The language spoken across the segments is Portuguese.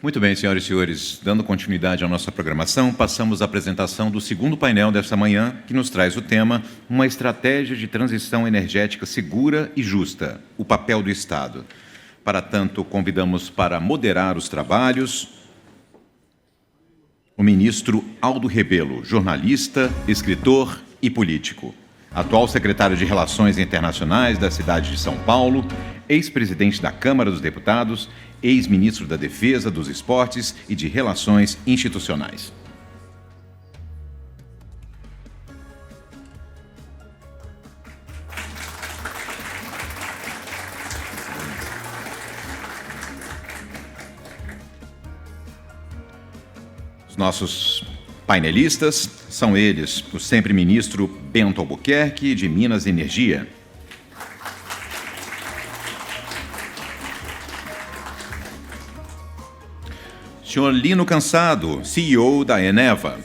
Muito bem, senhoras e senhores, dando continuidade à nossa programação, passamos à apresentação do segundo painel desta manhã, que nos traz o tema Uma estratégia de transição energética segura e justa, o papel do Estado. Para tanto, convidamos para moderar os trabalhos o ministro Aldo Rebelo, jornalista, escritor e político. Atual secretário de Relações Internacionais da cidade de São Paulo, ex-presidente da Câmara dos Deputados, ex-ministro da Defesa, dos Esportes e de Relações Institucionais. Os nossos painelistas são eles, o sempre ministro Bento Albuquerque, de Minas e Energia. Senhor Lino Cansado, CEO da Eneva.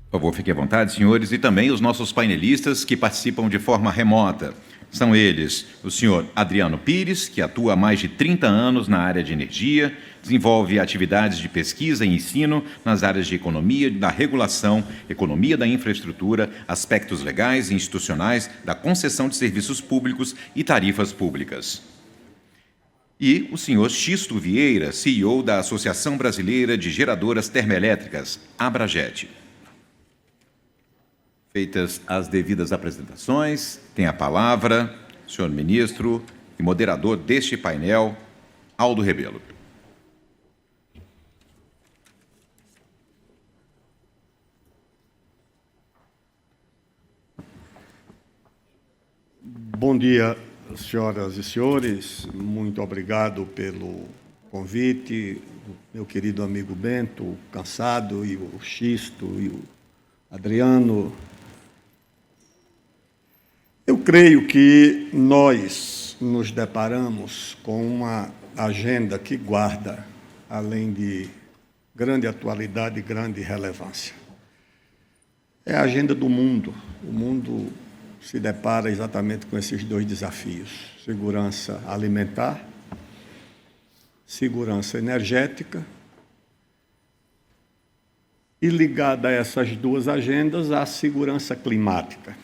Por favor, fiquem à vontade, senhores, e também os nossos painelistas que participam de forma remota. São eles o senhor Adriano Pires, que atua há mais de 30 anos na área de energia, desenvolve atividades de pesquisa e ensino nas áreas de economia, da regulação, economia da infraestrutura, aspectos legais e institucionais da concessão de serviços públicos e tarifas públicas. E o senhor Xisto Vieira, CEO da Associação Brasileira de Geradoras Termoelétricas, Abraget. Feitas as devidas apresentações, tem a palavra o senhor ministro e moderador deste painel, Aldo Rebelo. Bom dia, senhoras e senhores. Muito obrigado pelo convite, meu querido amigo Bento Cansado e o Xisto e o Adriano. Eu creio que nós nos deparamos com uma agenda que guarda, além de grande atualidade e grande relevância. É a agenda do mundo. O mundo se depara exatamente com esses dois desafios: segurança alimentar, segurança energética, e ligada a essas duas agendas, a segurança climática.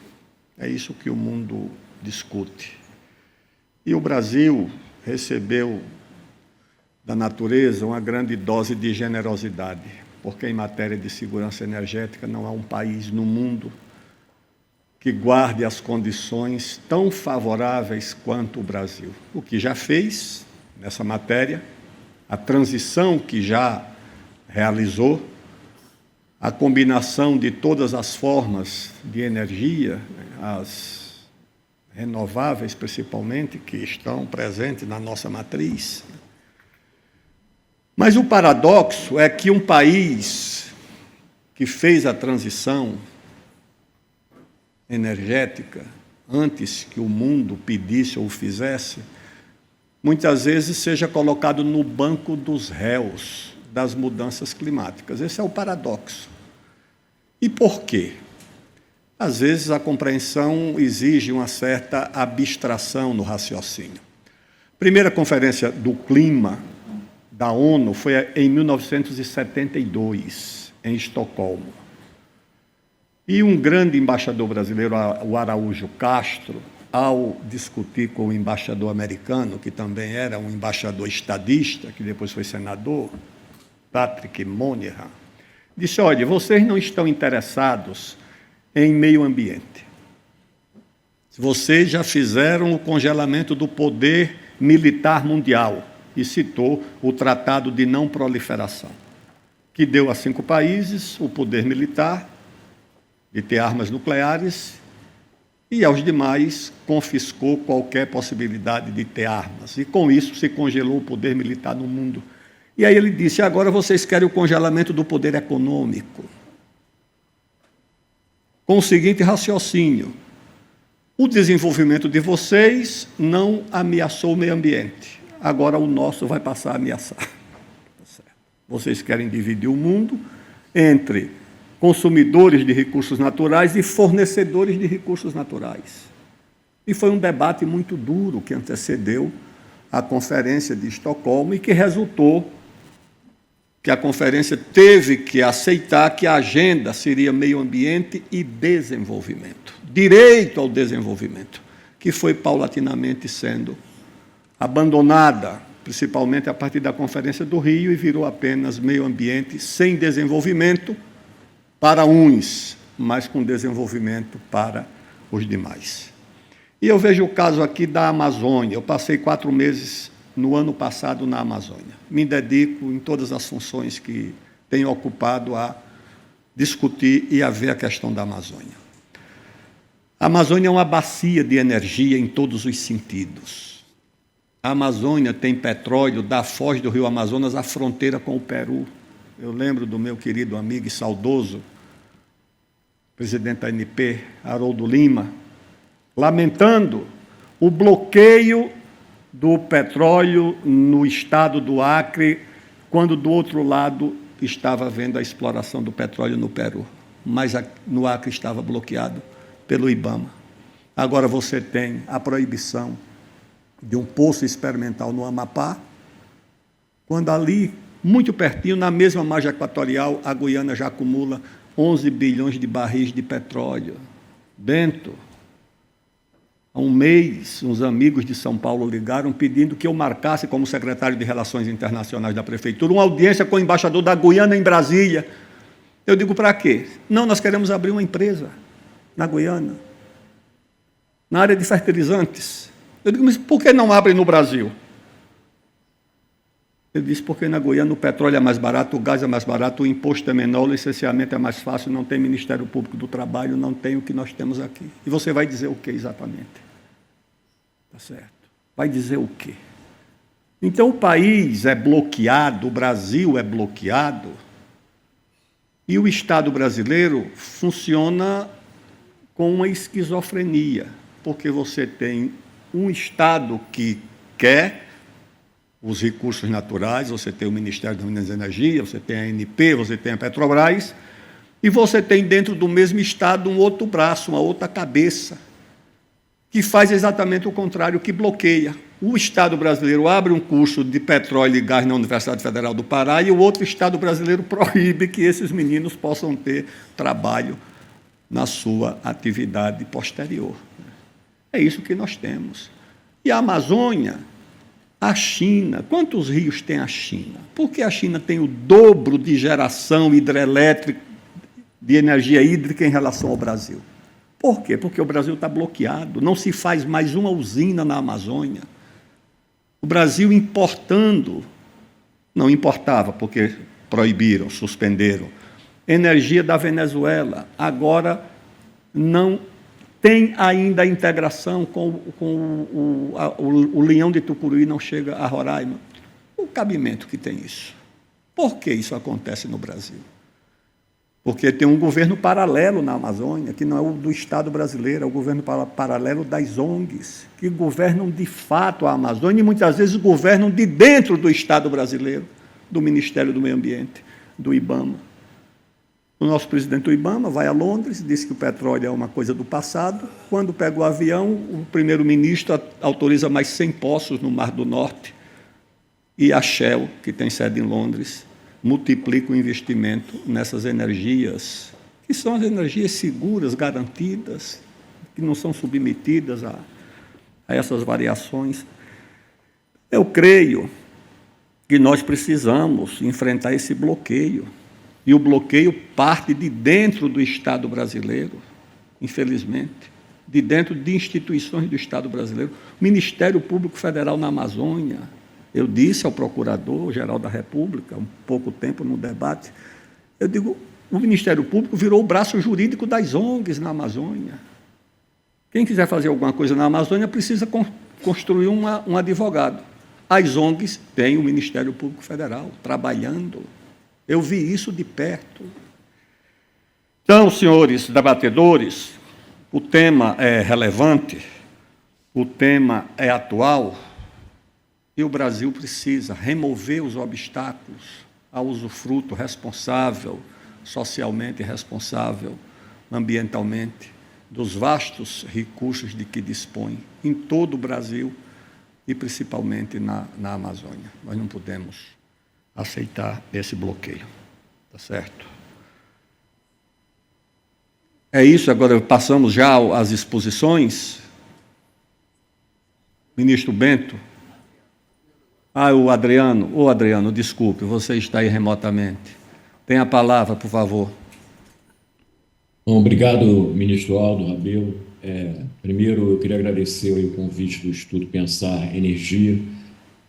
É isso que o mundo discute. E o Brasil recebeu da natureza uma grande dose de generosidade, porque em matéria de segurança energética não há um país no mundo que guarde as condições tão favoráveis quanto o Brasil. O que já fez nessa matéria, a transição que já realizou, a combinação de todas as formas de energia, as renováveis principalmente, que estão presentes na nossa matriz. Mas o paradoxo é que um país que fez a transição energética antes que o mundo pedisse ou fizesse, muitas vezes seja colocado no banco dos réus das mudanças climáticas. Esse é o paradoxo. E por quê? Às vezes a compreensão exige uma certa abstração no raciocínio. A primeira conferência do clima da ONU foi em 1972, em Estocolmo. E um grande embaixador brasileiro, o Araújo Castro, ao discutir com o embaixador americano, que também era um embaixador estadista, que depois foi senador, Patrick Moynihan, disse: olha, vocês não estão interessados em meio ambiente. Vocês já fizeram o congelamento do poder militar mundial, e citou o Tratado de Não Proliferação, que deu a 5 países o poder militar de ter armas nucleares e aos demais confiscou qualquer possibilidade de ter armas. E com isso se congelou o poder militar no mundo. E aí ele disse: agora vocês querem o congelamento do poder econômico. Com o seguinte raciocínio: o desenvolvimento de vocês não ameaçou o meio ambiente. Agora o nosso vai passar a ameaçar. Tá certo. Vocês querem dividir o mundo entre consumidores de recursos naturais e fornecedores de recursos naturais. E foi um debate muito duro que antecedeu a Conferência de Estocolmo e que resultou que a conferência teve que aceitar que a agenda seria meio ambiente e desenvolvimento, direito ao desenvolvimento, que foi paulatinamente sendo abandonada, principalmente a partir da Conferência do Rio, e virou apenas meio ambiente sem desenvolvimento para uns, mas com desenvolvimento para os demais. E eu vejo o caso aqui da Amazônia. Eu passei 4 meses no ano passado na Amazônia. Me dedico em todas as funções que tenho ocupado a discutir e a ver a questão da Amazônia. A Amazônia é uma bacia de energia em todos os sentidos. A Amazônia tem petróleo da foz do rio Amazonas à fronteira com o Peru. Eu lembro do meu querido amigo e saudoso presidente da ANP, Haroldo Lima, lamentando o bloqueio do petróleo no estado do Acre, quando do outro lado estava havendo a exploração do petróleo no Peru, mas no Acre estava bloqueado pelo IBAMA. Agora você tem a proibição de um poço experimental no Amapá, quando ali, muito pertinho, na mesma margem equatorial, a Guiana já acumula 11 bilhões de barris de petróleo. Bento, há um mês, uns amigos de São Paulo ligaram pedindo que eu marcasse, como secretário de Relações Internacionais da Prefeitura, uma audiência com o embaixador da Guiana em Brasília. Eu digo, para quê? Não, nós queremos abrir uma empresa na Guiana, na área de fertilizantes. Eu digo, mas por que não abre no Brasil? Ele disse, porque na Guiana o petróleo é mais barato, o gás é mais barato, o imposto é menor, o licenciamento é mais fácil, não tem Ministério Público do Trabalho, não tem o que nós temos aqui. E você vai dizer o que exatamente? Tá certo. Vai dizer o quê? Então o país é bloqueado, o Brasil é bloqueado, e o Estado brasileiro funciona com uma esquizofrenia, porque você tem um Estado que quer os recursos naturais, você tem o Ministério das Minas e Energia, você tem a ANP, você tem a Petrobras, e você tem dentro do mesmo Estado um outro braço, uma outra cabeça, que faz exatamente o contrário, que bloqueia. O Estado brasileiro abre um curso de petróleo e gás na Universidade Federal do Pará e o outro Estado brasileiro proíbe que esses meninos possam ter trabalho na sua atividade posterior. É isso que nós temos. E a Amazônia, a China, quantos rios tem a China? Por que a China tem o dobro de geração hidrelétrica, de energia hídrica em relação ao Brasil? Por quê? Porque o Brasil está bloqueado, não se faz mais uma usina na Amazônia. O Brasil importando, não importava, porque proibiram, suspenderam, energia da Venezuela, agora não tem ainda a integração com o Leão de Tucuruí, não chega a Roraima. O cabimento que tem isso. Por que isso acontece no Brasil? Porque tem um governo paralelo na Amazônia, que não é o do Estado brasileiro, é o governo paralelo das ONGs, que governam de fato a Amazônia e muitas vezes governam de dentro do Estado brasileiro, do Ministério do Meio Ambiente, do IBAMA. O nosso presidente do IBAMA vai a Londres, diz que o petróleo é uma coisa do passado. Quando pega o avião, o primeiro-ministro autoriza mais 100 poços no Mar do Norte e a Shell, que tem sede em Londres, multiplica o investimento nessas energias, que são as energias seguras, garantidas, que não são submetidas a essas variações. Eu creio que nós precisamos enfrentar esse bloqueio. E o bloqueio parte de dentro do Estado brasileiro, infelizmente, de dentro de instituições do Estado brasileiro. O Ministério Público Federal na Amazônia, eu disse ao Procurador-Geral da República, há um pouco tempo no debate, eu digo, o Ministério Público virou o braço jurídico das ONGs na Amazônia. Quem quiser fazer alguma coisa na Amazônia precisa construir um advogado. As ONGs têm o Ministério Público Federal trabalhando. Eu vi isso de perto. Então, senhores debatedores, o tema é relevante, o tema é atual, e o Brasil precisa remover os obstáculos a usufruto responsável, socialmente responsável, ambientalmente, dos vastos recursos de que dispõe em todo o Brasil e principalmente na Amazônia. Nós não podemos aceitar esse bloqueio, tá certo? É isso, agora passamos já às exposições. Ministro Bento. O Adriano. Adriano, desculpe, você está aí remotamente. Tem a palavra, por favor. Bom, obrigado, ministro Aldo Rabelo. Primeiro, eu queria agradecer o convite do Instituto Pensar Energia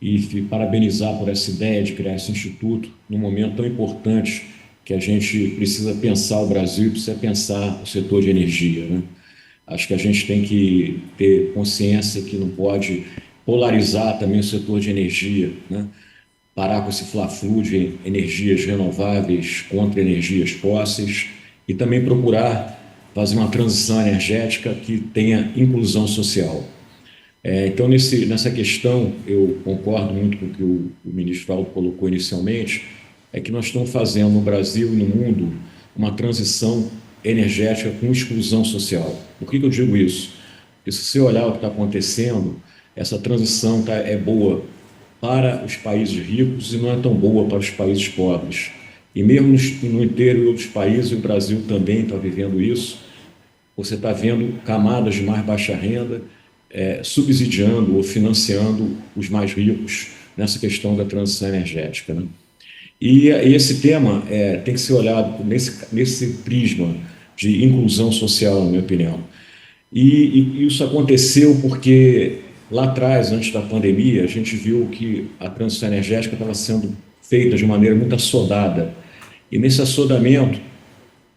e parabenizar por essa ideia de criar esse instituto num momento tão importante que a gente precisa pensar o Brasil e precisa pensar o setor de energia, né? Acho que a gente tem que ter consciência que não pode polarizar também o setor de energia, né? Parar com esse fla-flu de energias renováveis contra energias fósseis e também procurar fazer uma transição energética que tenha inclusão social. Então, nessa questão, eu concordo muito com o que o ministro Aldo colocou inicialmente, é que nós estamos fazendo no Brasil e no mundo uma transição energética com exclusão social. Por que eu digo isso? Porque se você olhar o que está acontecendo, essa transição é boa para os países ricos e não é tão boa para os países pobres. E mesmo no interior dos países, o Brasil também está vivendo isso, você está vendo camadas de mais baixa renda subsidiando ou financiando os mais ricos nessa questão da transição energética, né? E esse tema tem que ser olhado nesse prisma de inclusão social, na minha opinião. E isso aconteceu porque lá atrás, antes da pandemia, a gente viu que a transição energética estava sendo feita de maneira muito assodada. E nesse assodamento,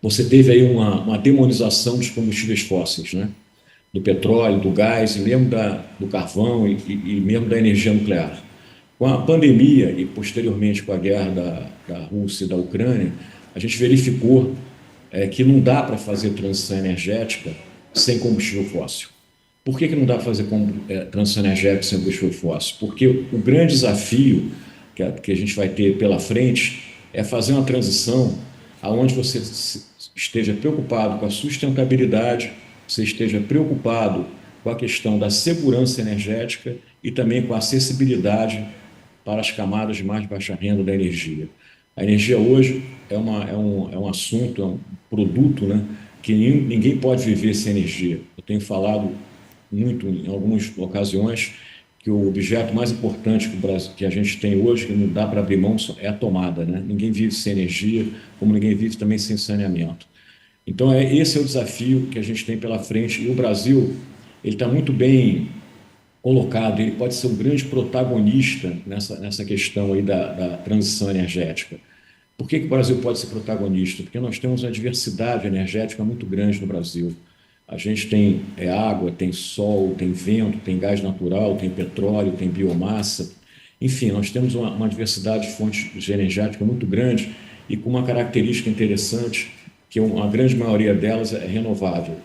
você teve aí uma demonização dos combustíveis fósseis, né? Do petróleo, do gás, e mesmo do carvão e mesmo da energia nuclear. Com a pandemia e posteriormente com a guerra da Rússia e da Ucrânia, a gente verificou que não dá para fazer transição energética sem combustível fóssil. Por que não dá para fazer transição energética sem combustível fóssil? Porque o grande desafio que a gente vai ter pela frente é fazer uma transição onde você esteja preocupado com a sustentabilidade, você esteja preocupado com a questão da segurança energética e também com a acessibilidade para as camadas de mais baixa renda da energia. A energia hoje é um assunto, é um produto, né, que ninguém pode viver sem energia. Eu tenho falado muito em algumas ocasiões que o objeto mais importante que a gente tem hoje, que não dá para abrir mão, é a tomada, né? Ninguém vive sem energia, como ninguém vive também sem saneamento. Então, esse é o desafio que a gente tem pela frente. E o Brasil ele está muito bem colocado, ele pode ser um grande protagonista nessa questão aí da transição energética. Por que o Brasil pode ser protagonista? Porque nós temos uma diversidade energética muito grande no Brasil. A gente tem água, tem sol, tem vento, tem gás natural, tem petróleo, tem biomassa. Enfim, nós temos uma diversidade de fontes energéticas muito grande e com uma característica interessante, que a grande maioria delas é renovável.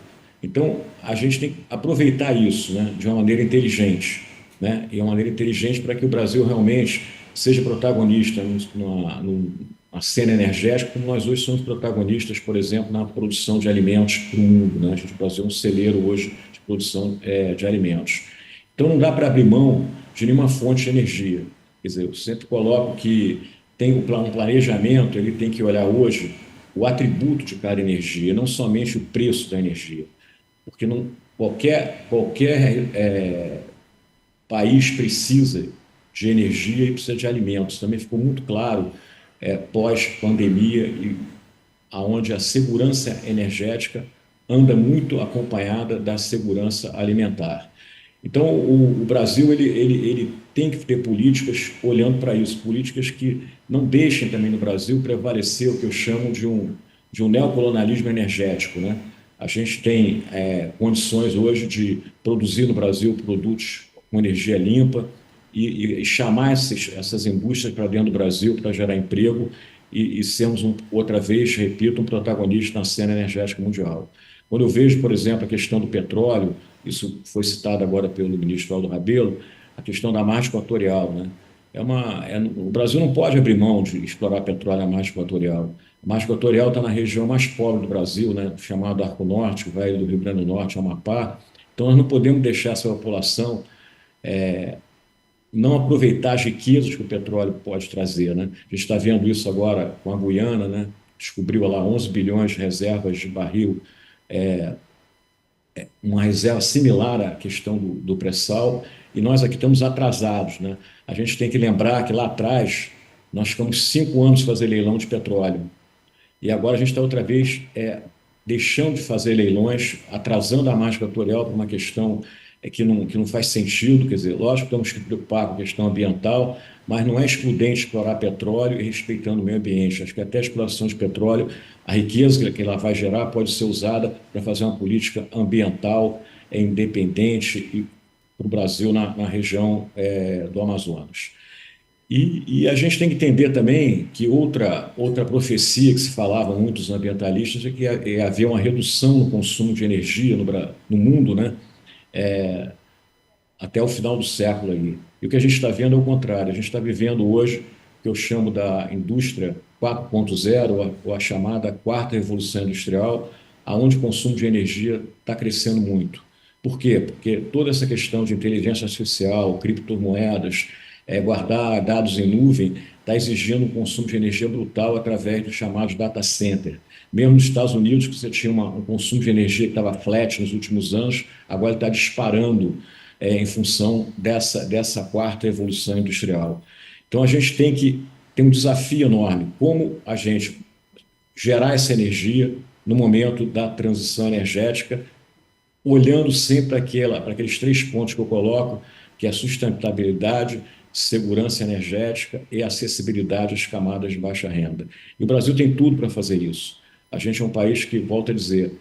Então, a gente tem que aproveitar isso, né, de uma maneira inteligente, né, e uma maneira inteligente para que o Brasil realmente seja protagonista na cena energética, como nós hoje somos protagonistas, por exemplo, na produção de alimentos para o mundo, né? O Brasil é um celeiro hoje de produção de alimentos. Então, não dá para abrir mão de nenhuma fonte de energia. Quer dizer, eu sempre coloco que tem um planejamento, ele tem que olhar hoje o atributo de cada energia, não somente o preço da energia. Porque qualquer país precisa de energia e precisa de alimentos. Também ficou muito claro pós-pandemia, e aonde a segurança energética anda muito acompanhada da segurança alimentar. Então, o Brasil ele tem que ter políticas olhando para isso, políticas que não deixem também no Brasil prevalecer o que eu chamo de um neocolonialismo energético, né? A gente tem condições hoje de produzir no Brasil produtos com energia limpa e chamar essas indústrias para dentro do Brasil para gerar emprego e sermos, outra vez, repito, um protagonista na cena energética mundial. Quando eu vejo, por exemplo, a questão do petróleo, isso foi citado agora pelo ministro Aldo Rabelo, a questão da margem equatorial, né? o Brasil não pode abrir mão de explorar petróleo à margem equatorial. A margem equatorial está na região mais pobre do Brasil, né, chamado Arco Norte, que vai do Rio Grande do Norte ao Amapá. Então, nós não podemos deixar essa população não aproveitar as riquezas que o petróleo pode trazer, né? A gente está vendo isso agora com a Guiana, né? Descobriu lá 11 bilhões de reservas de barril, uma reserva similar à questão do pré-sal, e nós aqui estamos atrasados, né? A gente tem que lembrar que lá atrás nós ficamos 5 anos fazer leilão de petróleo, e agora a gente está outra vez deixando de fazer leilões, atrasando a margem equatorial por uma questão que não faz sentido. Quer dizer, lógico que temos que preocupar com a questão ambiental, mas não é excludente explorar petróleo e respeitando o meio ambiente. Acho que até a exploração de petróleo, a riqueza que ela vai gerar pode ser usada para fazer uma política ambiental independente para o Brasil na região do Amazonas. E a gente tem que entender também que outra profecia que se falava muito dos ambientalistas é que ia haver uma redução no consumo de energia no mundo, né? Até o final do século aí. E o que a gente está vendo é o contrário. A gente está vivendo hoje o que eu chamo da indústria 4.0, ou a chamada quarta revolução industrial, aonde o consumo de energia está crescendo muito. Por quê? Porque toda essa questão de inteligência artificial, criptomoedas, guardar dados em nuvem, está exigindo um consumo de energia brutal através dos chamados data center. Mesmo nos Estados Unidos, que você tinha um consumo de energia que estava flat nos últimos anos, agora está disparando em função dessa quarta evolução industrial. Então, a gente tem um desafio enorme: como a gente gerar essa energia no momento da transição energética, olhando sempre para aqueles 3 pontos que eu coloco, que é a sustentabilidade, segurança energética e acessibilidade às camadas de baixa renda. E o Brasil tem tudo para fazer isso. A gente é um país que, volto a dizer,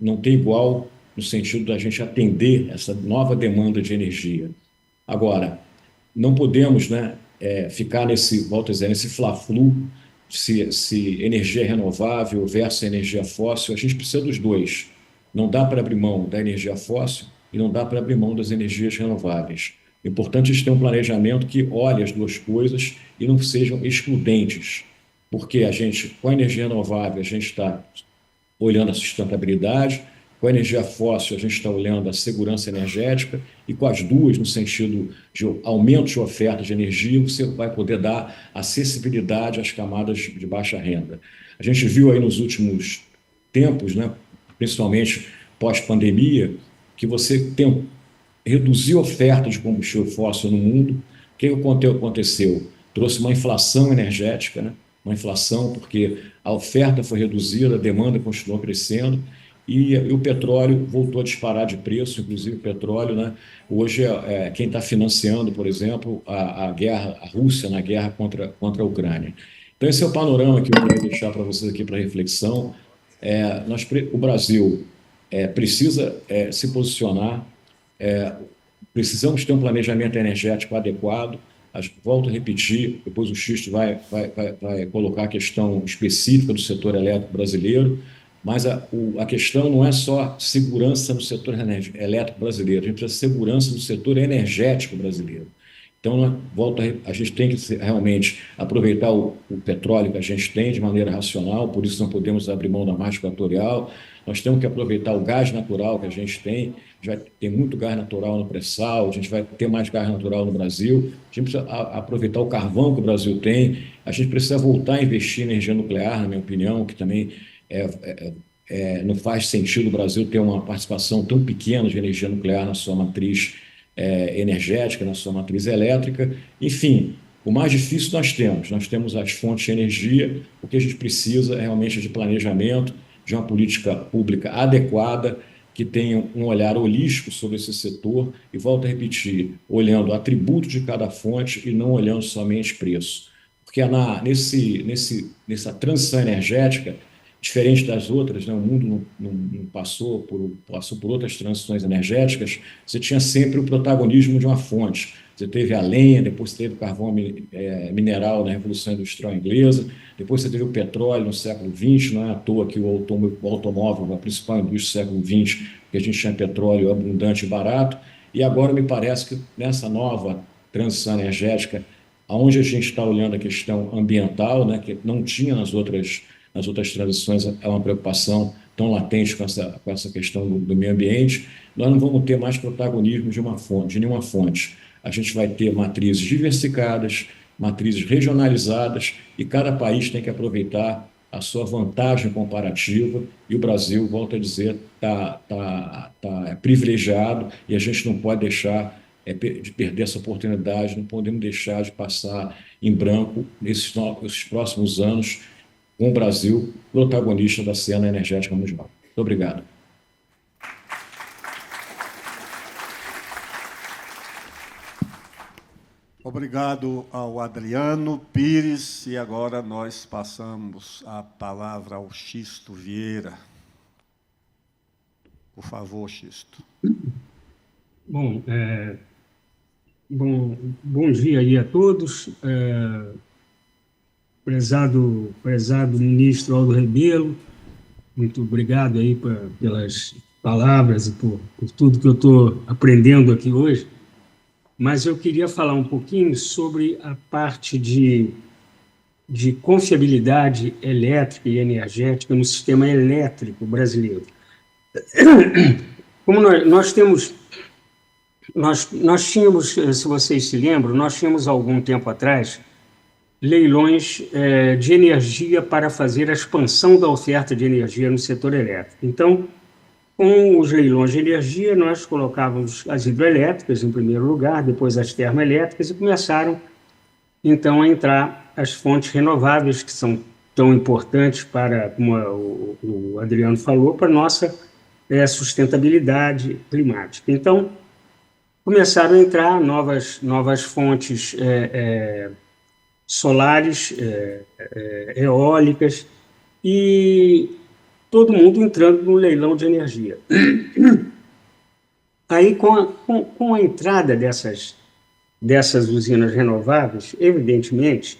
não tem igual no sentido da gente atender essa nova demanda de energia. Agora, não podemos, né, ficar volto a dizer, nesse fla-flu, se energia renovável versus energia fóssil. A gente precisa dos dois. Não dá para abrir mão da energia fóssil e não dá para abrir mão das energias renováveis. É importante a gente ter um planejamento que olhe as duas coisas e não sejam excludentes, porque com a energia renovável, a gente está olhando a sustentabilidade, com a energia fóssil, a gente está olhando a segurança energética, e com as duas, no sentido de aumento de oferta de energia, você vai poder dar acessibilidade às camadas de baixa renda. A gente viu aí nos últimos tempos, né, principalmente pós-pandemia, que você reduzir a oferta de combustível fóssil no mundo. O que aconteceu? Trouxe uma inflação energética, né? Uma inflação porque a oferta foi reduzida, a demanda continuou crescendo e o petróleo voltou a disparar de preço. Inclusive o petróleo, né? Hoje quem está financiando, por exemplo, a guerra, a Rússia na guerra contra a Ucrânia. Então esse é o panorama que eu queria deixar para vocês aqui para reflexão. O Brasil precisa se posicionar. Precisamos ter um planejamento energético adequado. Volto a repetir, depois o Xisto vai colocar a questão específica do setor elétrico brasileiro, mas a questão não é só segurança no setor elétrico brasileiro, a gente precisa de segurança no setor energético brasileiro. Então, a gente tem que realmente aproveitar o petróleo que a gente tem de maneira racional, por isso não podemos abrir mão da margem equatorial. Nós temos que aproveitar o gás natural que a gente tem, já tem muito gás natural no pré-sal, a gente vai ter mais gás natural no Brasil, a gente precisa aproveitar o carvão que o Brasil tem, a gente precisa voltar a investir em energia nuclear, na minha opinião, que também não faz sentido o Brasil ter uma participação tão pequena de energia nuclear na sua matriz energética, na sua matriz elétrica. Enfim, o mais difícil nós temos as fontes de energia. O que a gente precisa é realmente de planejamento, de uma política pública adequada, que tenha um olhar holístico sobre esse setor, e volto a repetir, olhando o atributo de cada fonte e não olhando somente preço. Porque nessa transição energética, diferente das outras, né, o mundo não passou por outras transições energéticas, você tinha sempre o protagonismo de uma fonte. Você teve a lenha, depois você teve o carvão mineral na Revolução Industrial Inglesa, depois você teve o petróleo no século XX, não é à toa que o automóvel, a principal indústria do século XX, que a gente tinha petróleo abundante e barato, e agora me parece que nessa nova transição energética, onde a gente está olhando a questão ambiental, né, que não tinha nas outras transições, é uma preocupação tão latente com essa questão do meio ambiente. Nós não vamos ter mais protagonismo de nenhuma fonte. A gente vai ter matrizes diversificadas, matrizes regionalizadas, e cada país tem que aproveitar a sua vantagem comparativa, e o Brasil, volto a dizer, está privilegiado, e a gente não pode deixar de perder essa oportunidade, não podemos deixar de passar em branco esses próximos anos com o Brasil protagonista da cena energética mundial. Muito obrigado. Obrigado ao Adriano Pires, e agora nós passamos a palavra ao Xisto Vieira. Por favor, Xisto. Bom, bom dia aí a todos. Prezado ministro Aldo Rebelo, muito obrigado aí pelas palavras e por tudo que eu estou aprendendo aqui hoje. Mas eu queria falar um pouquinho sobre a parte de confiabilidade elétrica e energética no sistema elétrico brasileiro. Como nós tínhamos, se vocês se lembram, nós tínhamos há algum tempo atrás leilões de energia para fazer a expansão da oferta de energia no setor elétrico. Então, com os leilões de energia, nós colocávamos as hidrelétricas em primeiro lugar, depois as termoelétricas, e começaram, então, a entrar as fontes renováveis, que são tão importantes para, como o Adriano falou, para a nossa sustentabilidade climática. Então, começaram a entrar novas fontes solares, eólicas, e todo mundo entrando no leilão de energia. Aí, com a entrada dessas usinas renováveis, evidentemente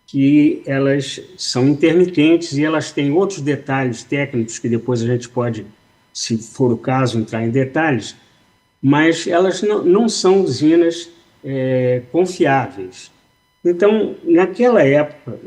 que elas são intermitentes e elas têm outros detalhes técnicos que depois a gente pode, se for o caso, entrar em detalhes, mas elas não são usinas confiáveis. Então, naquela época,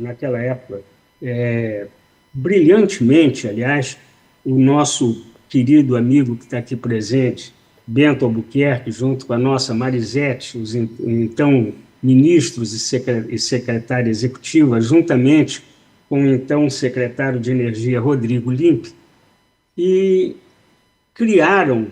brilhantemente, aliás, o nosso querido amigo que está aqui presente, Bento Albuquerque, junto com a nossa Marisete, os então ministros e secretária executiva, juntamente com o então secretário de Energia, Rodrigo Limpe, e criaram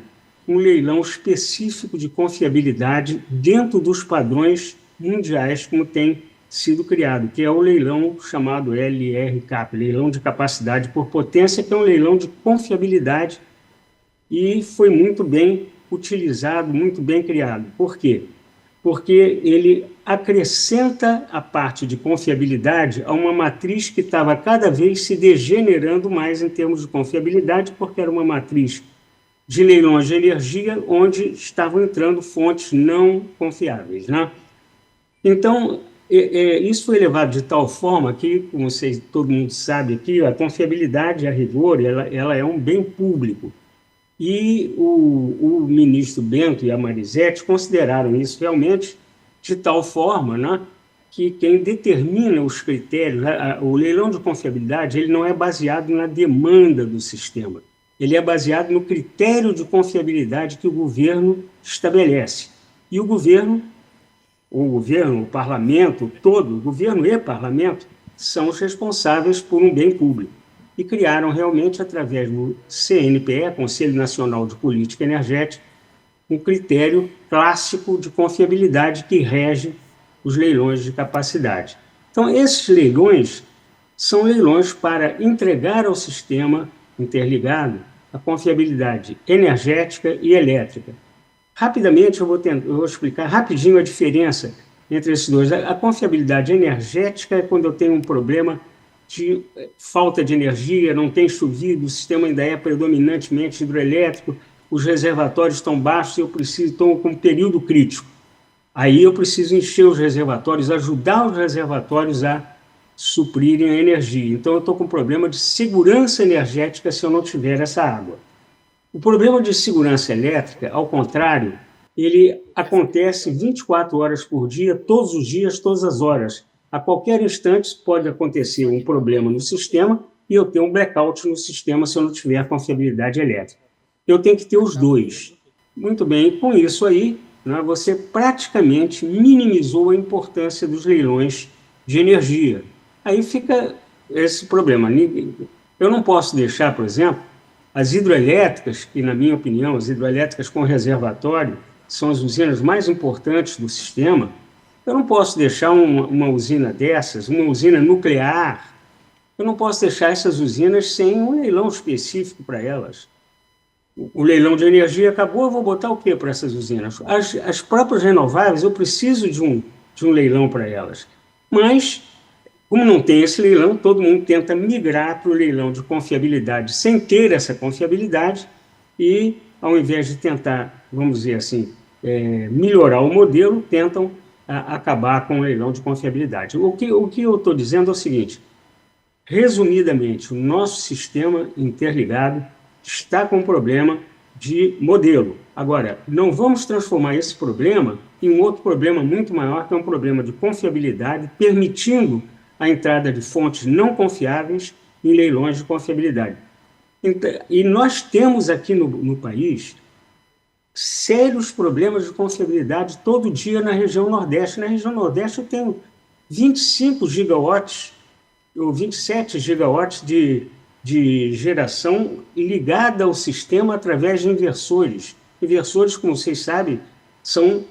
um leilão específico de confiabilidade dentro dos padrões mundiais, como tem sido criado, que é o leilão chamado LRCAP, leilão de capacidade por potência, que é um leilão de confiabilidade e foi muito bem utilizado, muito bem criado. Por quê? Porque ele acrescenta a parte de confiabilidade a uma matriz que estava cada vez se degenerando mais em termos de confiabilidade, porque era uma matriz de leilões de energia onde estavam entrando fontes não confiáveis, né? Então, isso foi levado de tal forma que, como todo mundo sabe aqui, a confiabilidade, a rigor, ela é um bem público. E o ministro Bento e a Marisete consideraram isso realmente de tal forma, né, que quem determina os critérios, o leilão de confiabilidade, ele não é baseado na demanda do sistema, ele é baseado no critério de confiabilidade que o governo estabelece. E o parlamento todo, o governo e parlamento, são os responsáveis por um bem público. E criaram realmente, através do CNPE, Conselho Nacional de Política Energética, um critério clássico de confiabilidade que rege os leilões de capacidade. Então, esses leilões são leilões para entregar ao sistema interligado a confiabilidade energética e elétrica. Rapidamente, eu vou explicar rapidinho a diferença entre esses dois. A confiabilidade energética é quando eu tenho um problema de falta de energia, não tem chovido, o sistema ainda é predominantemente hidroelétrico, os reservatórios estão baixos e eu estou com um período crítico. Aí eu preciso encher os reservatórios, ajudar os reservatórios a suprirem a energia. Então, eu estou com um problema de segurança energética se eu não tiver essa água. O problema de segurança elétrica, ao contrário, ele acontece 24 horas por dia, todos os dias, todas as horas. A qualquer instante pode acontecer um problema no sistema e eu ter um blackout no sistema se eu não tiver confiabilidade elétrica. Eu tenho que ter os dois. Muito bem, com isso aí, né, você praticamente minimizou a importância dos leilões de energia. Aí fica esse problema. Eu não posso deixar, por exemplo, as hidroelétricas, que, na minha opinião, as hidroelétricas com reservatório são as usinas mais importantes do sistema. Eu não posso deixar uma usina dessas, uma usina nuclear, eu não posso deixar essas usinas sem um leilão específico para elas. O leilão de energia acabou, eu vou botar o quê para essas usinas? As próprias renováveis, eu preciso de um leilão para elas. Mas, como não tem esse leilão, todo mundo tenta migrar para o leilão de confiabilidade sem ter essa confiabilidade e, ao invés de tentar, vamos dizer assim, melhorar o modelo, tentam acabar com o leilão de confiabilidade. O que eu estou dizendo é o seguinte: resumidamente, o nosso sistema interligado está com um problema de modelo. Agora, não vamos transformar esse problema em um outro problema muito maior, que é um problema de confiabilidade, permitindo a entrada de fontes não confiáveis em leilões de confiabilidade. E nós temos aqui no país sérios problemas de confiabilidade todo dia na região Nordeste. Na região Nordeste eu tenho 25 gigawatts ou 27 gigawatts de geração ligada ao sistema através de inversores. Inversores, como vocês sabem, são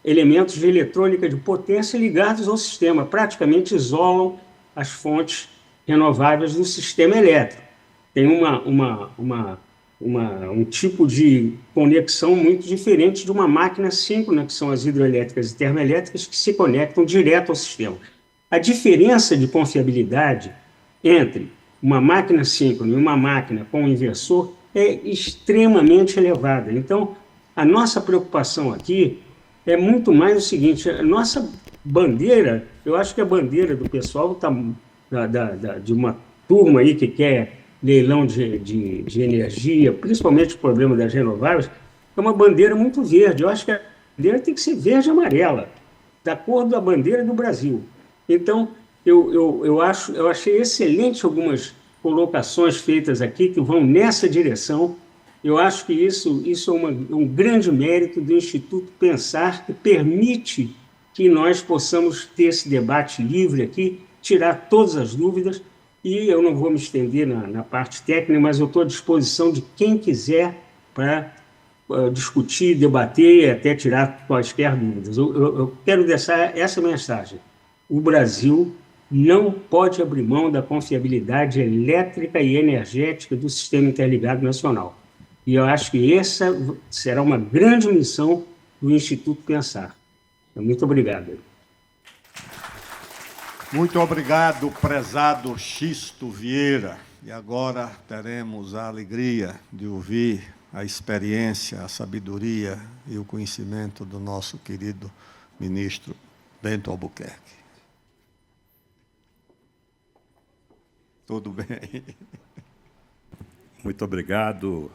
elementos de eletrônica de potência ligados ao sistema, praticamente isolam as fontes renováveis do sistema elétrico. Tem um tipo de conexão muito diferente de uma máquina síncrona, que são as hidroelétricas e termoelétricas, que se conectam direto ao sistema. A diferença de confiabilidade entre uma máquina síncrona e uma máquina com inversor é extremamente elevada. Então, a nossa preocupação aqui é muito mais o seguinte: a nossa bandeira, eu acho que a bandeira do pessoal de uma turma aí que quer leilão de energia, principalmente o problema das renováveis, é uma bandeira muito verde. Eu acho que a bandeira tem que ser verde e amarela, da cor da bandeira do Brasil. Então, eu achei excelente algumas colocações feitas aqui que vão nessa direção. Eu acho que isso é um grande mérito do Instituto Pensar, que permite que nós possamos ter esse debate livre aqui, tirar todas as dúvidas, e eu não vou me estender na parte técnica, mas eu estou à disposição de quem quiser para discutir, debater e até tirar quaisquer dúvidas. Eu quero deixar essa mensagem: o Brasil não pode abrir mão da confiabilidade elétrica e energética do Sistema Interligado Nacional. E eu acho que essa será uma grande missão do Instituto Pensar. Muito obrigado. Muito obrigado, prezado Xisto Vieira. E agora teremos a alegria de ouvir a experiência, a sabedoria e o conhecimento do nosso querido ministro Bento Albuquerque. Tudo bem? Muito obrigado,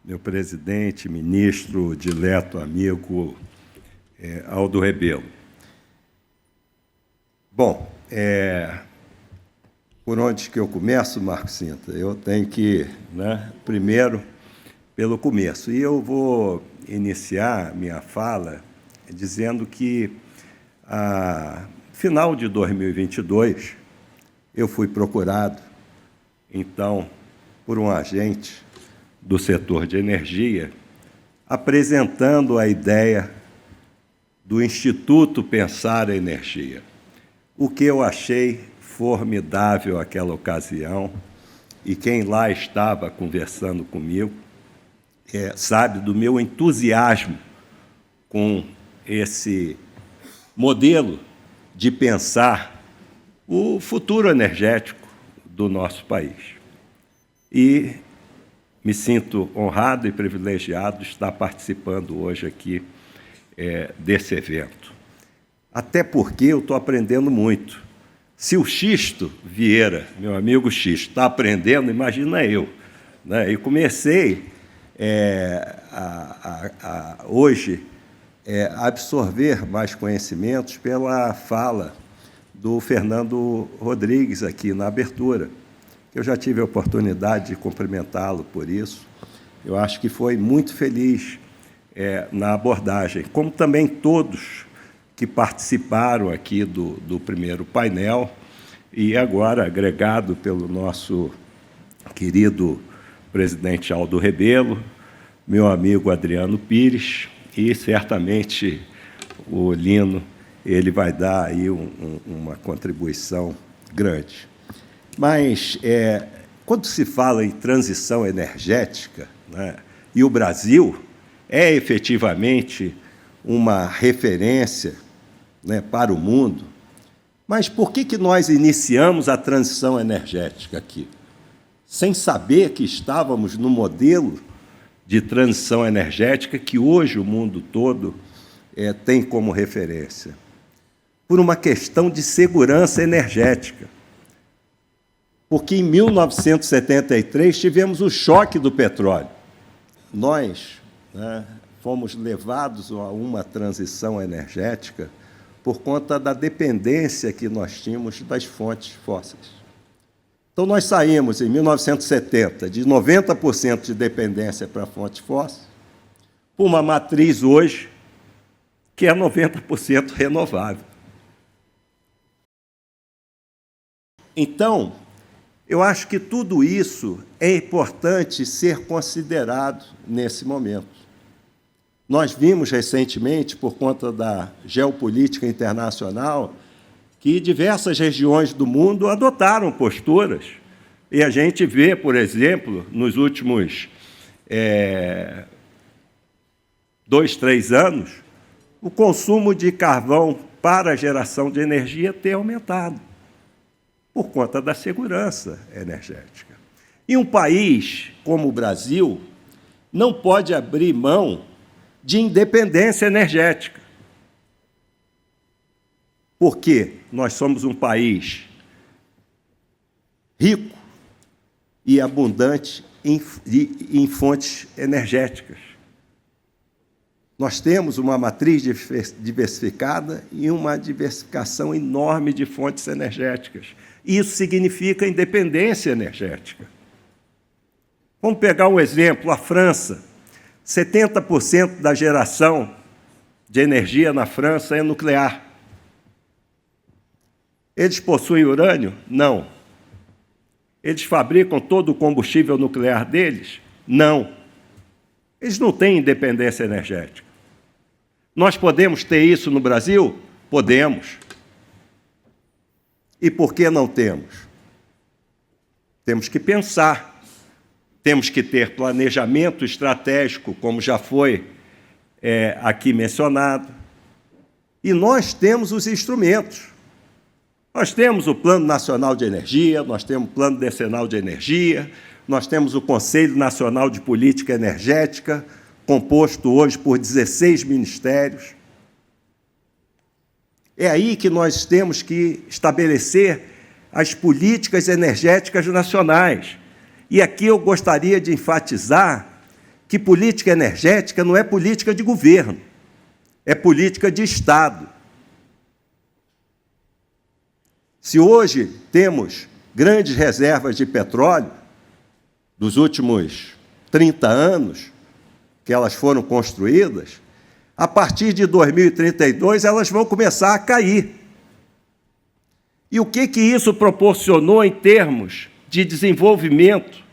meu presidente, ministro, dileto amigo Aldo Rebelo. Bom, por onde que eu começo, Marco Cinta? Eu tenho que, primeiro, pelo começo. E eu vou iniciar minha fala dizendo que, final de 2022, eu fui procurado, então, por um agente do setor de energia, apresentando a ideia do Instituto Pensar a Energia. O que eu achei formidável aquela ocasião, e quem lá estava conversando comigo sabe do meu entusiasmo com esse modelo de pensar o futuro energético do nosso país. E me sinto honrado e privilegiado de estar participando hoje aqui desse evento. Até porque eu estou aprendendo muito. Se o Xisto Vieira, meu amigo Xisto, está aprendendo, imagina eu. E comecei hoje absorver mais conhecimentos pela fala do Fernando Rodrigues aqui na abertura, que eu já tive a oportunidade de cumprimentá-lo por isso. Eu acho que foi muito feliz na abordagem, como também todos que participaram aqui do primeiro painel, e agora agregado pelo nosso querido presidente Aldo Rebelo, meu amigo Adriano Pires, e certamente o Lino ele vai dar aí uma contribuição grande. Mas, quando se fala em transição energética, né, e o Brasil é efetivamente uma referência, né, para o mundo, mas por que nós iniciamos a transição energética aqui? Sem saber que estávamos no modelo de transição energética que hoje o mundo todo tem como referência. Por uma questão de segurança energética. Porque em 1973 tivemos o choque do petróleo. Nós, né, fomos levados a uma transição energética por conta da dependência que nós tínhamos das fontes fósseis. Então, nós saímos, em 1970, de 90% de dependência para fontes fósseis, por uma matriz hoje que é 90% renovável. Então, eu acho que tudo isso é importante ser considerado nesse momento. Nós vimos recentemente, por conta da geopolítica internacional, que diversas regiões do mundo adotaram posturas. E a gente vê, por exemplo, nos últimos 2, 3 anos, o consumo de carvão para a geração de energia ter aumentado, por conta da segurança energética. E um país como o Brasil não pode abrir mão de independência energética. Porque nós somos um país rico e abundante em fontes energéticas. Nós temos uma matriz diversificada e uma diversificação enorme de fontes energéticas. Isso significa independência energética. Vamos pegar um exemplo, a França. 70% da geração de energia na França é nuclear. Eles possuem urânio? Não. Eles fabricam todo o combustível nuclear deles? Não. Eles não têm independência energética. Nós podemos ter isso no Brasil? Podemos. E por que não temos? Temos que pensar. Temos que ter planejamento estratégico, como já foi aqui mencionado. E nós temos os instrumentos. Nós temos o Plano Nacional de Energia, nós temos o Plano Decenal de Energia, nós temos o Conselho Nacional de Política Energética, composto hoje por 16 ministérios. É aí que nós temos que estabelecer as políticas energéticas nacionais. E aqui eu gostaria de enfatizar que política energética não é política de governo, é política de Estado. Se hoje temos grandes reservas de petróleo, dos últimos 30 anos que elas foram construídas, a partir de 2032 elas vão começar a cair. E o que isso proporcionou em termos de desenvolvimento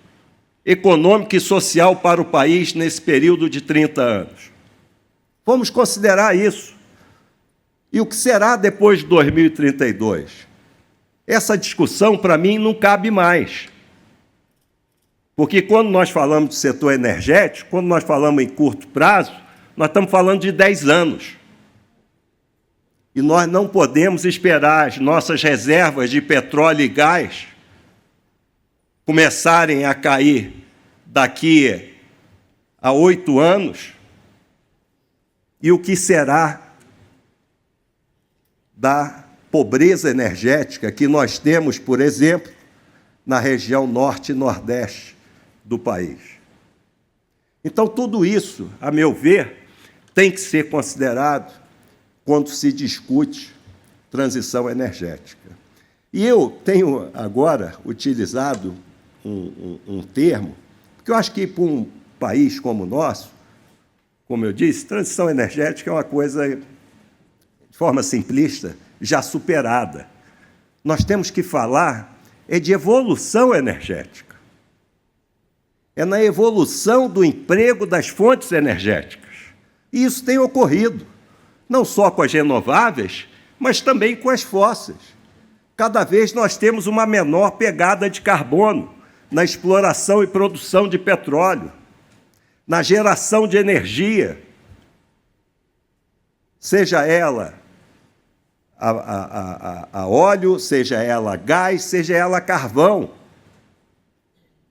econômico e social para o país nesse período de 30 anos? Vamos considerar isso. E o que será depois de 2032? Essa discussão, para mim, não cabe mais. Porque quando nós falamos do setor energético, quando nós falamos em curto prazo, nós estamos falando de 10 anos. E nós não podemos esperar as nossas reservas de petróleo e gás começarem a cair daqui a 8 anos. E o que será da pobreza energética que nós temos, por exemplo, na região norte e nordeste do país. Então, tudo isso, a meu ver, tem que ser considerado quando se discute transição energética. E eu tenho agora utilizado um termo, porque eu acho que para um país como o nosso, como eu disse, transição energética é uma coisa, de forma simplista, já superada. Nós temos que falar de evolução energética. É na evolução do emprego das fontes energéticas. E isso tem ocorrido, não só com as renováveis, mas também com as fósseis. Cada vez nós temos uma menor pegada de carbono na exploração e produção de petróleo, na geração de energia, seja ela a óleo, seja ela gás, seja ela carvão.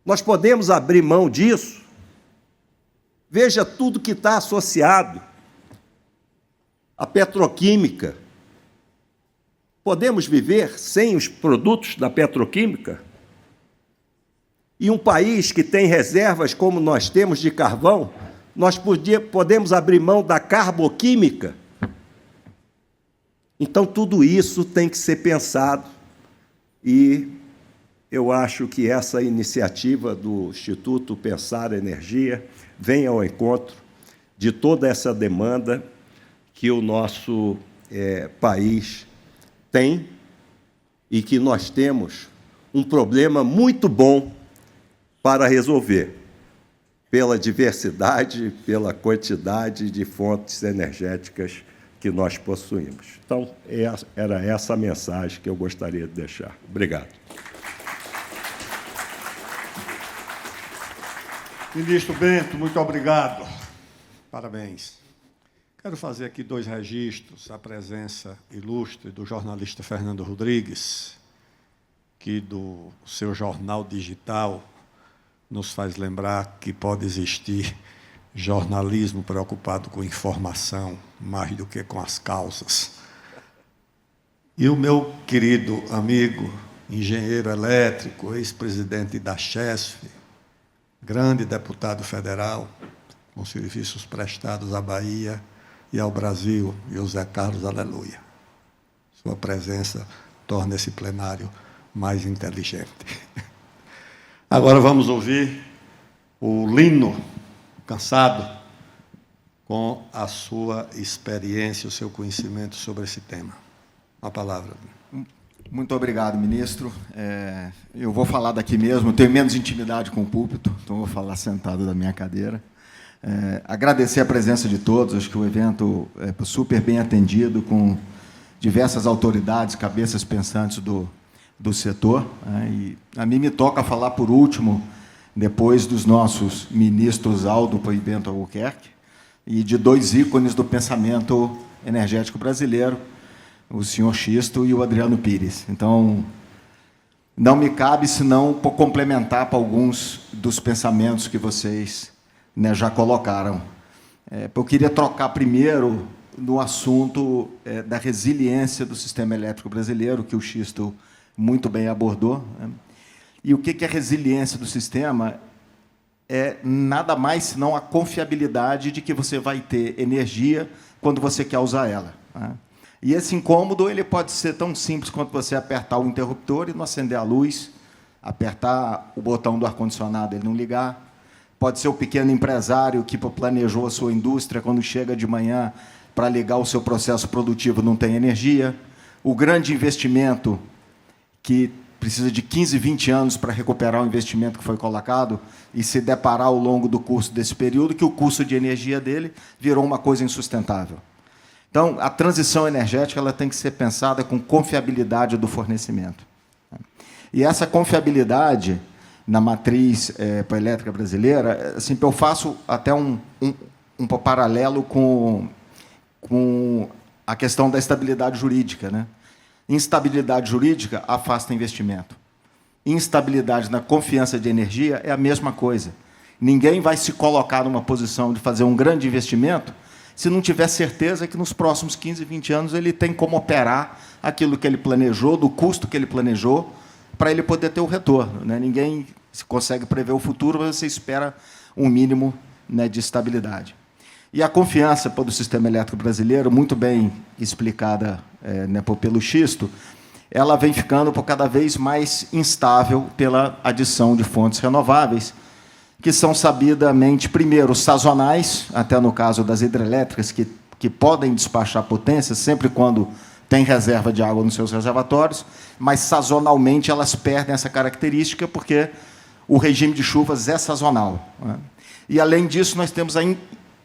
Nós podemos abrir mão disso. Veja tudo que está associado à petroquímica. Podemos viver sem os produtos da petroquímica? E um país que tem reservas como nós temos de carvão, nós podemos abrir mão da carboquímica? Então, tudo isso tem que ser pensado, e eu acho que essa iniciativa do Instituto Pensar Energia vem ao encontro de toda essa demanda que o nosso país tem, e que nós temos um problema muito bom para resolver, pela diversidade, pela quantidade de fontes energéticas que nós possuímos. Então, era essa a mensagem que eu gostaria de deixar. Obrigado. Ministro Bento, muito obrigado. Parabéns. Quero fazer aqui 2 registros, a presença ilustre do jornalista Fernando Rodrigues, que do seu jornal digital nos faz lembrar que pode existir jornalismo preocupado com informação, mais do que com as causas. E o meu querido amigo, engenheiro elétrico, ex-presidente da Chesf, grande deputado federal, com serviços prestados à Bahia e ao Brasil, e o Zé Carlos Aleluia. Sua presença torna esse plenário mais inteligente. Agora vamos ouvir o Lino Cansado, com a sua experiência, o seu conhecimento sobre esse tema. A palavra. Muito obrigado, ministro. Eu vou falar daqui mesmo, tenho menos intimidade com o púlpito, então vou falar sentado da minha cadeira. Agradecer a presença de todos, acho que o evento é super bem atendido, com diversas autoridades, cabeças pensantes do setor. E a mim me toca falar por último, depois dos nossos ministros Aldo e Bento Albuquerque, e de 2 ícones do pensamento energético brasileiro, o senhor Xisto e o Adriano Pires. Então, não me cabe senão complementar para alguns dos pensamentos que vocês já colocaram. Eu queria trocar primeiro no assunto da resiliência do sistema elétrico brasileiro, que o Xisto muito bem abordou. E o que é resiliência do sistema? É nada mais senão a confiabilidade de que você vai ter energia quando você quer usar ela. E esse incômodo ele pode ser tão simples quanto você apertar o interruptor e não acender a luz, apertar o botão do ar-condicionado e ele não ligar. Pode ser o pequeno empresário que planejou a sua indústria, quando chega de manhã para ligar o seu processo produtivo, não tem energia. O grande investimento, que precisa de 15, 20 anos para recuperar o investimento que foi colocado, e se deparar ao longo do curso desse período que o custo de energia dele virou uma coisa insustentável. Então, a transição energética ela tem que ser pensada com confiabilidade do fornecimento. E essa confiabilidade na matriz elétrica brasileira, assim, eu faço até um paralelo com a questão da estabilidade jurídica, Instabilidade jurídica afasta investimento. Instabilidade na confiança de energia é a mesma coisa. Ninguém vai se colocar numa posição de fazer um grande investimento se não tiver certeza que nos próximos 15, 20 anos ele tem como operar aquilo que ele planejou, do custo que ele planejou, para ele poder ter o retorno. Ninguém consegue prever o futuro, mas você espera um mínimo de estabilidade. E a confiança pelo sistema elétrico brasileiro, muito bem explicada pelo Xisto, ela vem ficando cada vez mais instável pela adição de fontes renováveis, que são sabidamente, primeiro, sazonais, até no caso das hidrelétricas, que podem despachar potência sempre quando tem reserva de água nos seus reservatórios, mas sazonalmente elas perdem essa característica porque o regime de chuvas é sazonal, né? E, além disso, nós temos a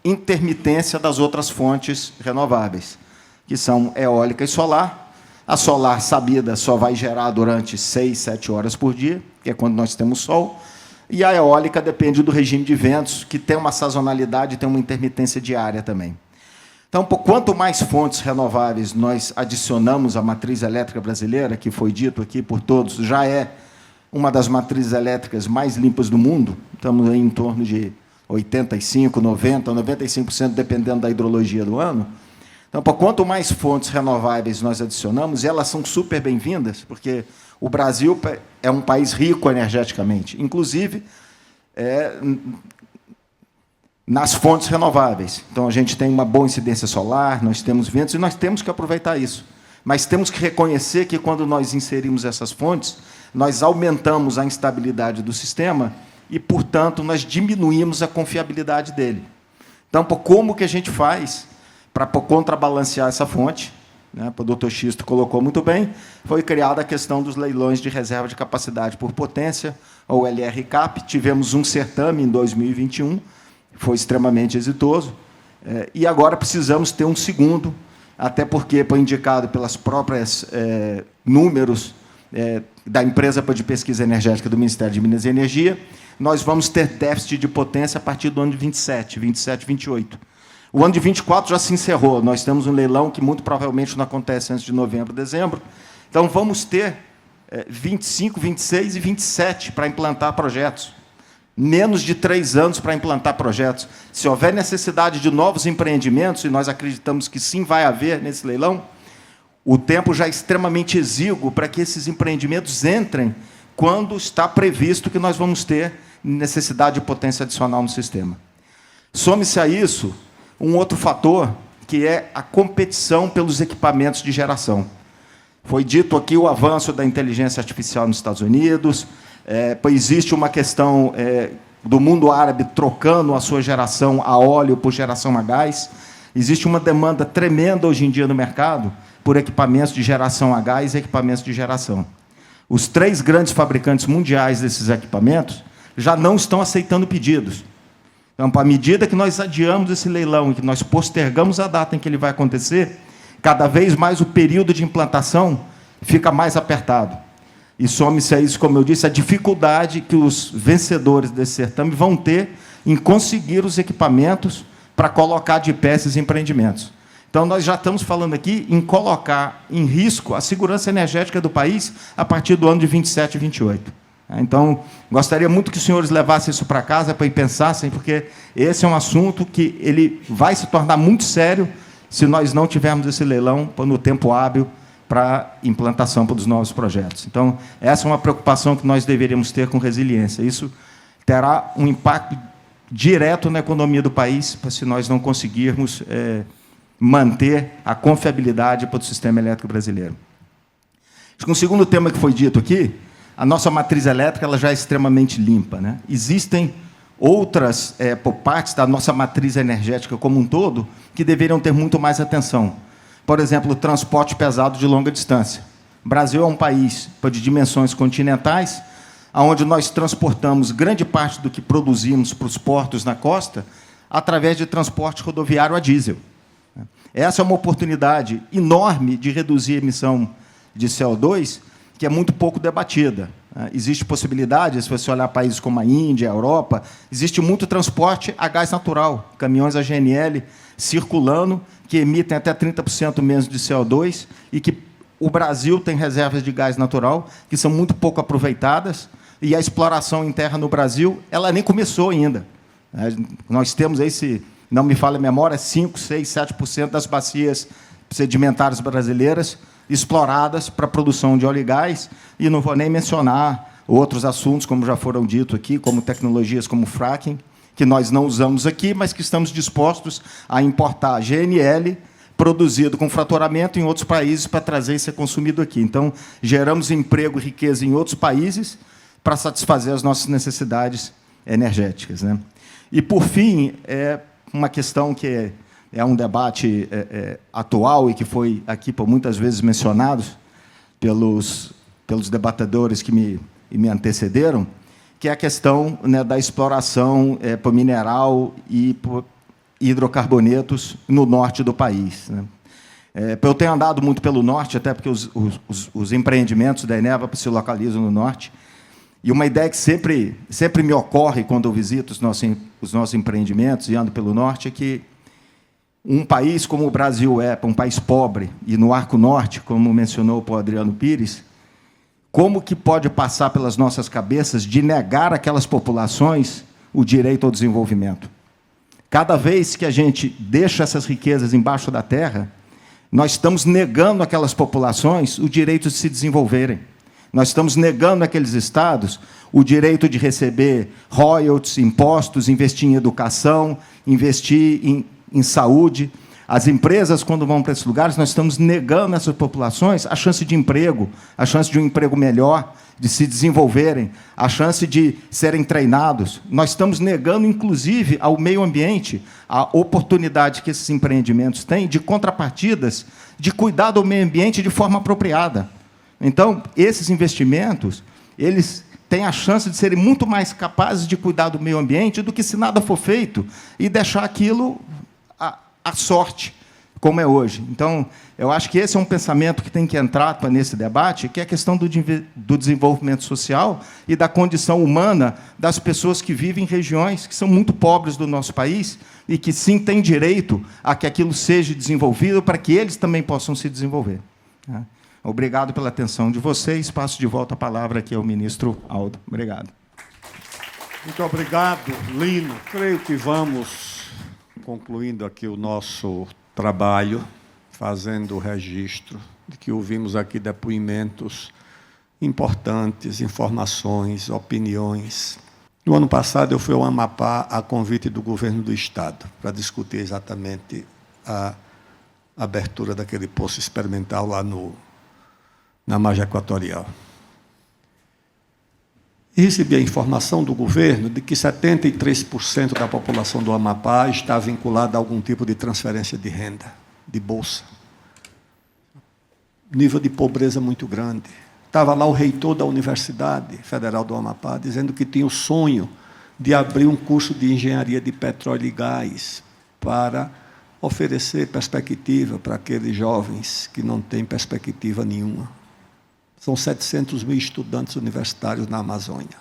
intermitência das outras fontes renováveis, que são eólica e solar. A solar, sabida, só vai gerar durante 6, 7 horas por dia, que é quando nós temos sol, e a eólica depende do regime de ventos, que tem uma sazonalidade e tem uma intermitência diária também. Então, quanto mais fontes renováveis nós adicionamos à matriz elétrica brasileira, que foi dito aqui por todos, já é uma das matrizes elétricas mais limpas do mundo, estamos aí em torno de 85%, 90%, 95%, dependendo da hidrologia do ano. Então, quanto mais fontes renováveis nós adicionamos, e elas são super bem-vindas, porque o Brasil é um país rico energeticamente, inclusive nas fontes renováveis. Então, a gente tem uma boa incidência solar, nós temos ventos, e nós temos que aproveitar isso. Mas temos que reconhecer que, quando nós inserimos essas fontes, nós aumentamos a instabilidade do sistema e, portanto, nós diminuímos a confiabilidade dele. Então, como que a gente faz para contrabalancear essa fonte? O doutor Xisto colocou muito bem, foi criada a questão dos leilões de reserva de capacidade por potência, ou LRCAP. Tivemos um certame em 2021, foi extremamente exitoso, e agora precisamos ter um segundo, até porque, indicado pelas próprias números da empresa de pesquisa energética do Ministério de Minas e Energia, nós vamos ter déficit de potência a partir do ano de 27, 28. O ano de 24 já se encerrou, nós temos um leilão que muito provavelmente não acontece antes de novembro, dezembro, então vamos ter 25, 26 e 27 para implantar projetos. Menos de 3 anos para implantar projetos. Se houver necessidade de novos empreendimentos, e nós acreditamos que sim vai haver nesse leilão, o tempo já é extremamente exíguo para que esses empreendimentos entrem quando está previsto que nós vamos ter necessidade de potência adicional no sistema. Some-se a isso um outro fator, que é a competição pelos equipamentos de geração. Foi dito aqui o avanço da inteligência artificial nos Estados Unidos, existe uma questão do mundo árabe trocando a sua geração a óleo por geração a gás. Existe uma demanda tremenda hoje em dia no mercado por equipamentos de geração a gás e equipamentos de geração. Os 3 grandes fabricantes mundiais desses equipamentos já não estão aceitando pedidos. Então, à medida que nós adiamos esse leilão e que nós postergamos a data em que ele vai acontecer, cada vez mais o período de implantação fica mais apertado. E some-se a isso, como eu disse, a dificuldade que os vencedores desse certame vão ter em conseguir os equipamentos para colocar de pé esses empreendimentos. Então, nós já estamos falando aqui em colocar em risco a segurança energética do país a partir do ano de 27 e 28. Então, gostaria muito que os senhores levassem isso para casa e pensassem, porque esse é um assunto que ele vai se tornar muito sério se nós não tivermos esse leilão no tempo hábil para implantação dos novos projetos. Então, essa é uma preocupação que nós deveríamos ter com resiliência. Isso terá um impacto direto na economia do país, se nós não conseguirmos manter a confiabilidade para o sistema elétrico brasileiro. Um segundo tema que foi dito aqui, a nossa matriz elétrica ela já é extremamente limpa, né? Existem outras partes da nossa matriz energética como um todo que deveriam ter muito mais atenção. Por exemplo, o transporte pesado de longa distância. O Brasil é um país de dimensões continentais, onde nós transportamos grande parte do que produzimos para os portos na costa através de transporte rodoviário a diesel. Essa é uma oportunidade enorme de reduzir a emissão de CO2, que é muito pouco debatida. Existe possibilidade, se você olhar países como a Índia, a Europa, existe muito transporte a gás natural, caminhões a GNL circulando, que emitem até 30% menos de CO2, e que o Brasil tem reservas de gás natural que são muito pouco aproveitadas, e a exploração em terra no Brasil ela nem começou ainda. Nós temos, aí, se não me falha a memória, 5%, 6%, 7% das bacias sedimentares brasileiras exploradas para a produção de óleo e gás, e não vou nem mencionar outros assuntos, como já foram ditos aqui, como tecnologias como fracking, que nós não usamos aqui, mas que estamos dispostos a importar GNL produzido com fraturamento em outros países para trazer e ser consumido aqui. Então, geramos emprego e riqueza em outros países para satisfazer as nossas necessidades energéticas, né? E, por fim, é uma questão que é um debate atual e que foi aqui por muitas vezes mencionado pelos debatedores que me antecederam, que é a questão, né, da exploração por mineral e por hidrocarbonetos no norte do país, né? Eu tenho andado muito pelo norte, até porque os empreendimentos da Eneva se localizam no norte, e uma ideia que sempre me ocorre quando eu visito os nossos empreendimentos e ando pelo norte é que um país como o Brasil um país pobre, e no Arco Norte, como mencionou o Adriano Pires, como que pode passar pelas nossas cabeças de negar àquelas populações o direito ao desenvolvimento? Cada vez que a gente deixa essas riquezas embaixo da terra, nós estamos negando àquelas populações o direito de se desenvolverem. Nós estamos negando àqueles estados o direito de receber royalties, impostos, investir em educação, investir em saúde. As empresas, quando vão para esses lugares, nós estamos negando a essas populações a chance de emprego, a chance de um emprego melhor, de se desenvolverem, a chance de serem treinados. Nós estamos negando, inclusive, ao meio ambiente a oportunidade que esses empreendimentos têm de contrapartidas, de cuidar do meio ambiente de forma apropriada. Então, esses investimentos, eles têm a chance de serem muito mais capazes de cuidar do meio ambiente do que se nada for feito e deixar aquilo à sorte, como é hoje. Então, eu acho que esse é um pensamento que tem que entrar nesse debate, que é a questão do desenvolvimento social e da condição humana das pessoas que vivem em regiões que são muito pobres do nosso país e que, sim, têm direito a que aquilo seja desenvolvido para que eles também possam se desenvolver. Obrigado pela atenção de vocês. Passo de volta a palavra aqui ao ministro Aldo. Obrigado. Muito obrigado, Lino. Creio que vamos concluindo aqui o nosso trabalho, fazendo o registro de que ouvimos aqui depoimentos importantes, informações, opiniões. No ano passado, eu fui ao Amapá a convite do governo do Estado para discutir exatamente a abertura daquele poço experimental lá na margem equatorial. E recebi a informação do governo de que 73% da população do Amapá está vinculada a algum tipo de transferência de renda, de bolsa. Nível de pobreza muito grande. Estava lá o reitor da Universidade Federal do Amapá dizendo que tinha o sonho de abrir um curso de engenharia de petróleo e gás para oferecer perspectiva para aqueles jovens que não têm perspectiva nenhuma. São 700 mil estudantes universitários na Amazônia.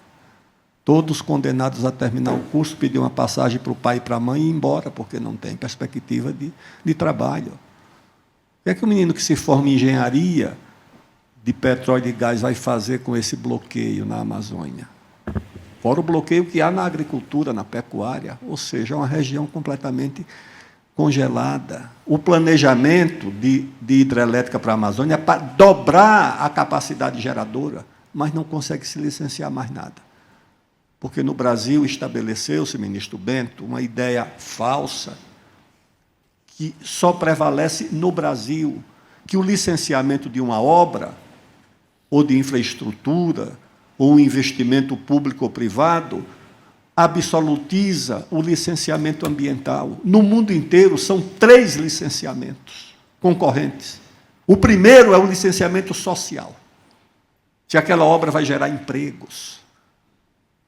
Todos condenados a terminar o curso, pedir uma passagem para o pai e para a mãe e ir embora, porque não tem perspectiva de trabalho. O que é que o menino que se forma em engenharia de petróleo e gás vai fazer com esse bloqueio na Amazônia? Fora o bloqueio que há na agricultura, na pecuária, ou seja, é uma região completamente congelada. O planejamento de hidrelétrica para a Amazônia é para dobrar a capacidade geradora, mas não consegue se licenciar mais nada. Porque no Brasil estabeleceu-se, ministro Bento, uma ideia falsa que só prevalece no Brasil, que o licenciamento de uma obra, ou de infraestrutura, ou um investimento público ou privado, absolutiza o licenciamento ambiental. No mundo inteiro, são 3 licenciamentos concorrentes. O primeiro é o licenciamento social. Se aquela obra vai gerar empregos.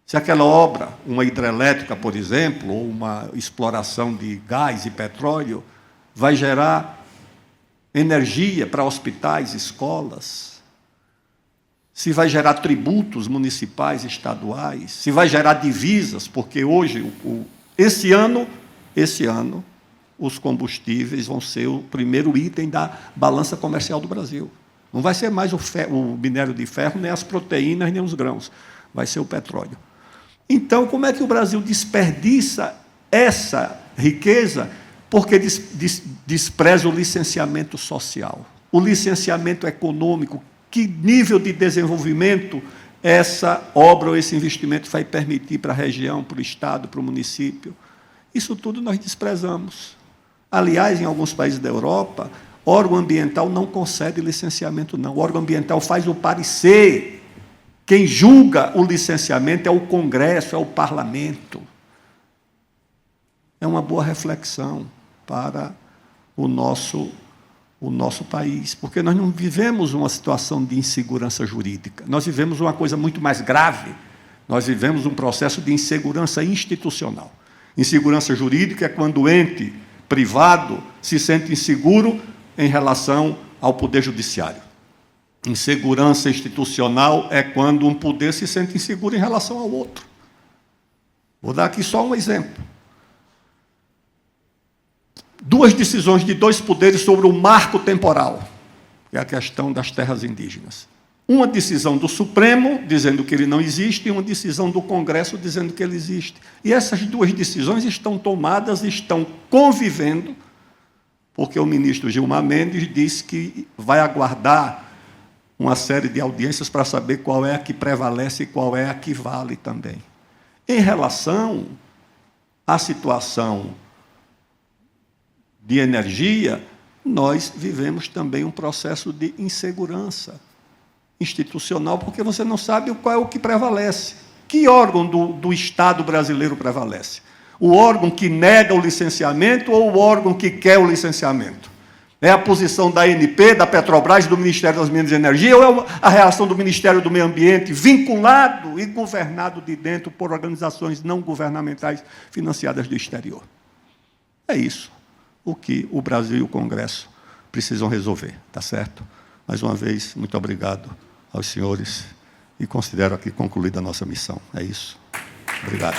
Se aquela obra, uma hidrelétrica, por exemplo, ou uma exploração de gás e petróleo, vai gerar energia para hospitais, escolas, se vai gerar tributos municipais, estaduais, se vai gerar divisas, porque hoje, esse ano, os combustíveis vão ser o primeiro item da balança comercial do Brasil. Não vai ser mais o minério de ferro, nem as proteínas, nem os grãos. Vai ser o petróleo. Então, como é que o Brasil desperdiça essa riqueza? Porque despreza o licenciamento social, o licenciamento econômico. Que nível de desenvolvimento essa obra ou esse investimento vai permitir para a região, para o Estado, para o município. Isso tudo nós desprezamos. Aliás, em alguns países da Europa, órgão ambiental não concede licenciamento, não. O órgão ambiental faz o parecer. Quem julga o licenciamento é o Congresso, é o Parlamento. É uma boa reflexão para o nosso país, porque nós não vivemos uma situação de insegurança jurídica, nós vivemos uma coisa muito mais grave, nós vivemos um processo de insegurança institucional. Insegurança jurídica é quando o ente privado se sente inseguro em relação ao poder judiciário. Insegurança institucional é quando um poder se sente inseguro em relação ao outro. Vou dar aqui só um exemplo. 2 decisões de 2 poderes sobre o marco temporal, que é a questão das terras indígenas. Uma decisão do Supremo, dizendo que ele não existe, e uma decisão do Congresso, dizendo que ele existe. E essas 2 decisões estão tomadas, estão convivendo, porque o ministro Gilmar Mendes disse que vai aguardar uma série de audiências para saber qual é a que prevalece e qual é a que vale também. Em relação à situação de energia, nós vivemos também um processo de insegurança institucional, porque você não sabe qual é o que prevalece. Que órgão do Estado brasileiro prevalece? O órgão que nega o licenciamento ou o órgão que quer o licenciamento? É a posição da ANP, da Petrobras, do Ministério das Minas e Energia, ou é a reação do Ministério do Meio Ambiente, vinculado e governado de dentro por organizações não governamentais financiadas do exterior? É isso o que o Brasil e o Congresso precisam resolver, tá certo? Mais uma vez, muito obrigado aos senhores e considero aqui concluída a nossa missão. É isso. Obrigado.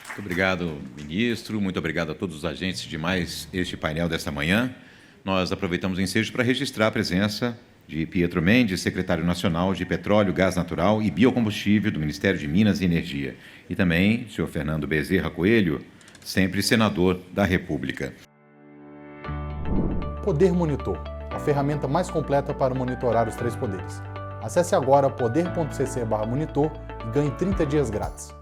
Muito obrigado, ministro. Muito obrigado a todos os agentes de mais este painel desta manhã. Nós aproveitamos o ensejo para registrar a presença de Pietro Mendes, secretário nacional de Petróleo, Gás Natural e Biocombustível do Ministério de Minas e Energia. E também o senhor Fernando Bezerra Coelho, sempre senador da República. Poder Monitor, a ferramenta mais completa para monitorar os 3 poderes. Acesse agora poder.cc/monitor e ganhe 30 dias grátis.